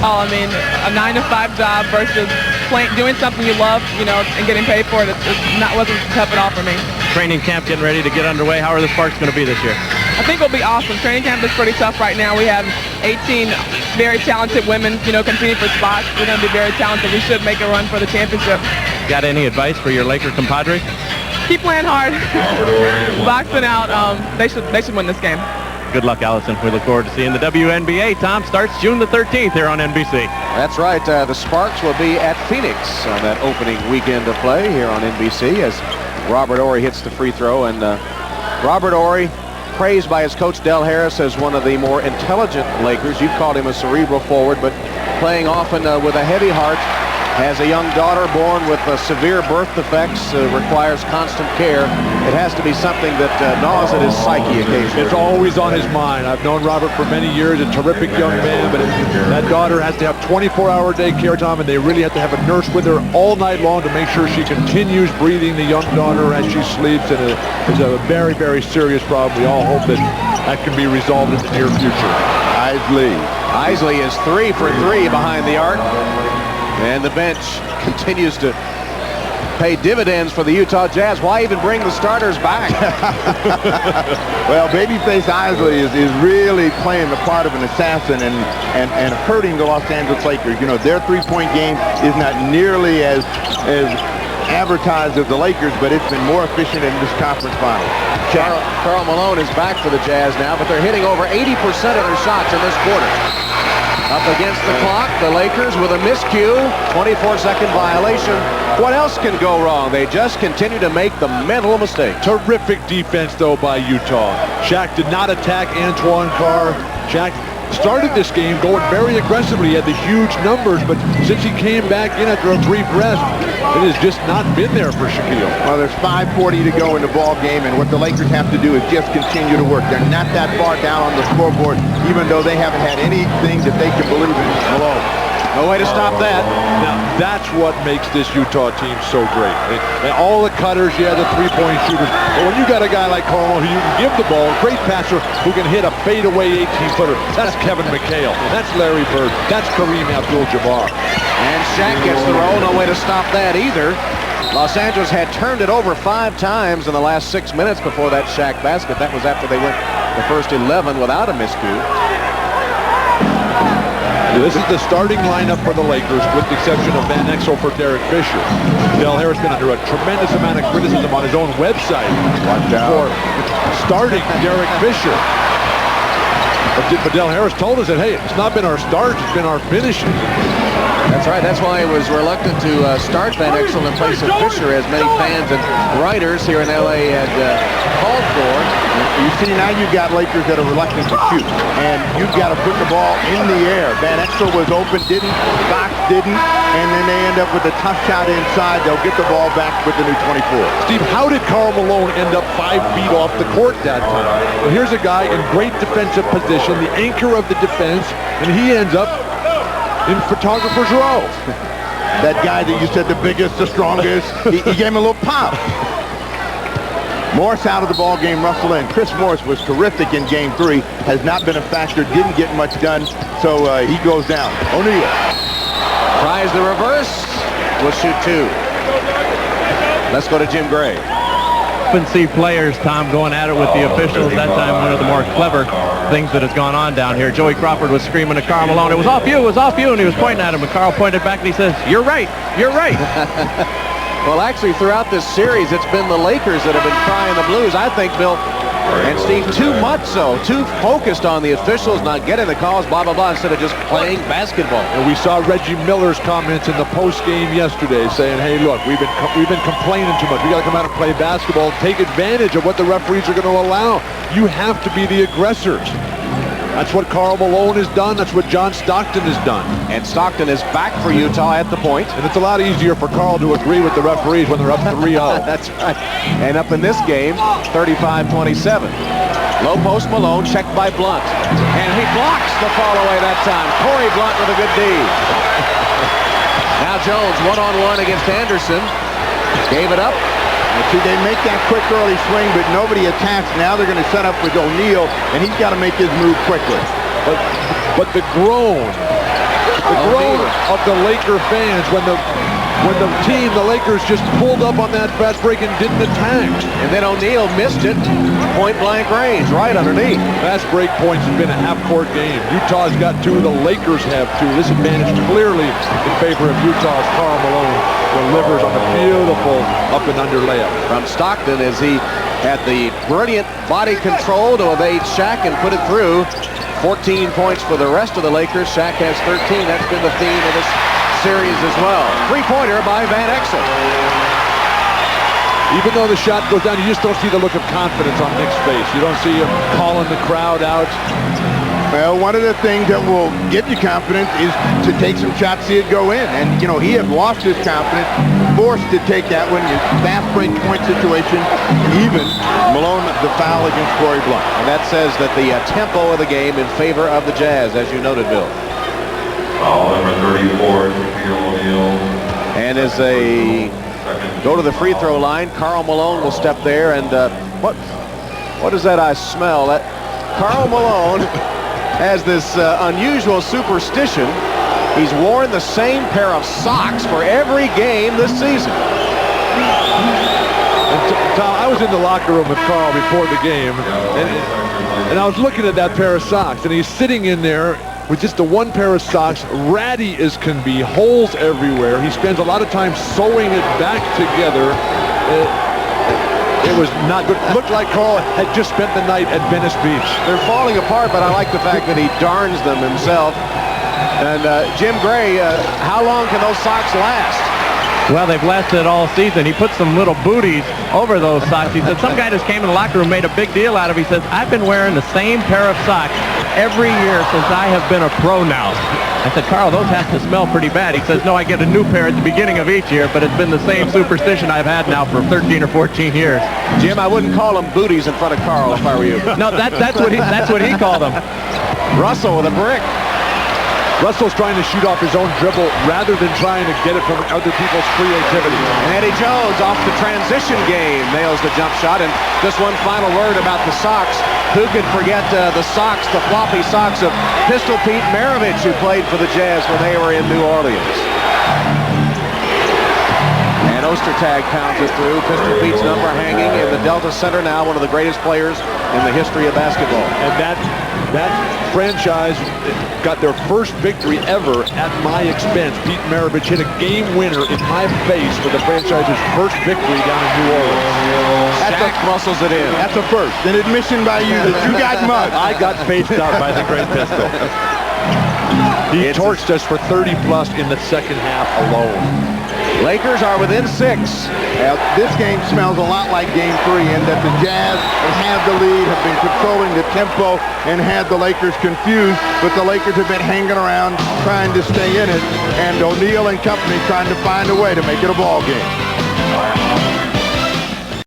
all. I mean, a 9-to-5 job versus doing something you love, you know, and getting paid for it. Wasn't tough at all for me. Training camp getting ready to get underway. How are the Sparks going to be this year? I think it'll be awesome. Training camp is pretty tough right now. We have 18 very talented women, you know, competing for spots. We're going to be very talented. We should make a run for the championship. Got any advice for your Laker compadres? Keep playing hard. Boxing out. They should win this game. Good luck, Allison. We look forward to seeing the WNBA. Tom, starts June the 13th here on NBC. That's right. The Sparks will be at Phoenix on that opening weekend of play here on NBC as Robert Horry hits the free throw. And Robert Horry, praised by his coach Del Harris as one of the more intelligent Lakers. You've called him a cerebral forward, but playing often with a heavy heart. Has a young daughter born with severe birth defects, requires constant care. It has to be something that gnaws at his psyche occasionally. It's always on his mind. I've known Robert for many years, a terrific young man, but that daughter has to have 24-hour day care time, and they really have to have a nurse with her all night long to make sure she continues breathing the young daughter as she sleeps, and it's a very, very serious problem. We all hope that that can be resolved in the near future. Isley is 3 for 3 behind the arc. And the bench continues to pay dividends for the Utah Jazz. Why even bring the starters back? Well, babyface Isley is really playing the part of an assassin and hurting the Los Angeles Lakers. You know, their three-point game is not nearly as advertised as the Lakers, but it's been more efficient in this conference final. Karl Malone is back for the Jazz now, but they're hitting over 80% of their shots in this quarter. Up against the clock, the Lakers with a miscue, 24-second violation. What else can go wrong? They just continue to make the mental mistake. Terrific defense, though, by Utah. Shaq did not attack Antoine Carr. Shaq started this game going very aggressively. He had the huge numbers, but since he came back in after a brief rest, it has just not been there for Shaquille. Well, there's 5:40 to go in the ball game, and what the Lakers have to do is just continue to work. They're not that far down on the scoreboard, even though they haven't had anything that they can believe in. Hello. No way to stop that. Now, that's what makes this Utah team so great. All the cutters, yeah, the three-point shooters. But when you got a guy like Karl who you can give the ball, great passer, who can hit a fadeaway 18-footer, that's Kevin McHale. That's Larry Bird. That's Kareem Abdul-Jabbar. And Shaq gets the roll. No way to stop that either. Los Angeles had turned it over 5 times in the last 6 minutes before that Shaq basket. That was after they went the first 11 without a miscue. This is the starting lineup for the Lakers, with the exception of Van Exel for Derek Fisher. Del Harris has been under a tremendous amount of criticism on his own website for starting Derek Fisher. But Del Harris told us that, hey, it's not been our start, it's been our finishing. That's right. That's why he was reluctant to start Van Exel in place of Fisher, as many fans and writers here in L.A. had called for. You see, now you've got Lakers that are reluctant to shoot, and you've got to put the ball in the air. Van Exel was open, didn't. Fox didn't, and then they end up with a tough shot inside. They'll get the ball back with the new 24. Steve, how did Karl Malone end up 5 feet off the court that time? Well, here's a guy in great defensive position, the anchor of the defense, and he ends up in photographer's row. That guy that you said the biggest, the strongest, he gave him a little pop. Morris out of the ball game, Russell in. Chris Morris was terrific in game 3, has not been a factor, didn't get much done, so he goes down. O'Neal tries the reverse, will shoot 2. Let's go to Jim Gray. Often see players, Tom, going at it with the officials. That time, one of the more clever things that has gone on down here. Joey Crawford was screaming to Karl Malone, "It was off you, it was off you," and he was pointing at him, and Karl pointed back and he says, "You're right, you're right." Well, actually, throughout this series, it's been the Lakers that have been crying the blues. I think, Bill and Steve, too much so, too focused on the officials not getting the calls, blah, blah, blah, instead of just playing basketball. And we saw Reggie Miller's comments in the post game yesterday saying, hey, look, we've been complaining too much. We got to come out and play basketball and take advantage of what the referees are going to allow. You have to be the aggressors. That's what Karl Malone has done. That's what John Stockton has done. And Stockton is back for Utah at the point. And it's a lot easier for Karl to agree with the referees when they're up 3-0. That's right. And up in this game, 35-27. Low post Malone, checked by Blunt. And he blocks the fall away that time. Corey Blunt with a good D. Now Jones, one-on-one against Anderson. Gave it up. See, they make that quick early swing, but nobody attacks. Now they're going to set up with O'Neal, and he's got to make his move quickly. But the groan The groan of the Laker fans when the team, the Lakers, just pulled up on that fast break and didn't attack. And then O'Neal missed it. Point-blank range, right underneath. Fast break points have been a half-court game. Utah's got 2. The Lakers have 2. This advantage clearly in favor of Utah's Karl Malone delivers on a beautiful up-and-under layup. From Stockton, as he had the brilliant body control to evade Shaq and put it through. 14 points for the rest of the Lakers. Shaq has 13. That's been the theme of this series as well. Three-pointer by Van Exel. Even though the shot goes down, you just don't see the look of confidence on Nick's face. You don't see him calling the crowd out. Well, one of the things that will give you confidence is to take some shots, see it go in. And, you know, he had lost his confidence, forced to take that one. Fast break point situation, even Malone the foul against Corey Blunt. And that says that the tempo of the game in favor of the Jazz, as you noted, Bill. Foul number 34, Shaquille O'Neal. And as they go to the free throw line, Karl Malone will step there. And what is that I smell? That Karl Malone has this unusual superstition. He's worn the same pair of socks for every game this season. And Tom, I was in the locker room with Karl before the game, and I was looking at that pair of socks, and he's sitting in there with just the one pair of socks, ratty as can be, holes everywhere. He spends a lot of time sewing it back together. It was not good. Looked like Karl had just spent the night at Venice Beach. They're falling apart, but I like the fact that he darns them himself. And Jim Gray, how long can those socks last? Well, they've lasted all season. He put some little booties over those socks. He said some guy just came in the locker room, made a big deal out of it. He says, I've been wearing the same pair of socks every year since I have been a pro now. I said, Karl, those have to smell pretty bad. He says, no, I get a new pair at the beginning of each year, but it's been the same superstition I've had now for 13 or 14 years. Jim, I wouldn't call them booties in front of Karl if I were you. No, that's what he called them. Russell with a brick. Russell's trying to shoot off his own dribble rather than trying to get it from other people's creativity. And Eddie Jones off the transition game nails the jump shot. And just one final word about the socks. Who could forget the socks, the floppy socks of Pistol Pete Maravich, who played for the Jazz when they were in New Orleans. And Ostertag pounds it through. Pistol Pete's number hanging in the Delta Center now, one of the greatest players in the history of basketball. And that franchise got their first victory ever at my expense. Pete Maravich hit a game winner in my face for the franchise's first victory down in New Orleans. Shaq muscles it in. That's a first. An admission by you that you got mud. I got faced out by the great Pistol. He torched us for 30 plus in the second half alone. Lakers are within 6. This game smells a lot like Game 3 in that the Jazz have had the lead, have been controlling the tempo, and had the Lakers confused, but the Lakers have been hanging around trying to stay in it, and O'Neal and company trying to find a way to make it a ball game.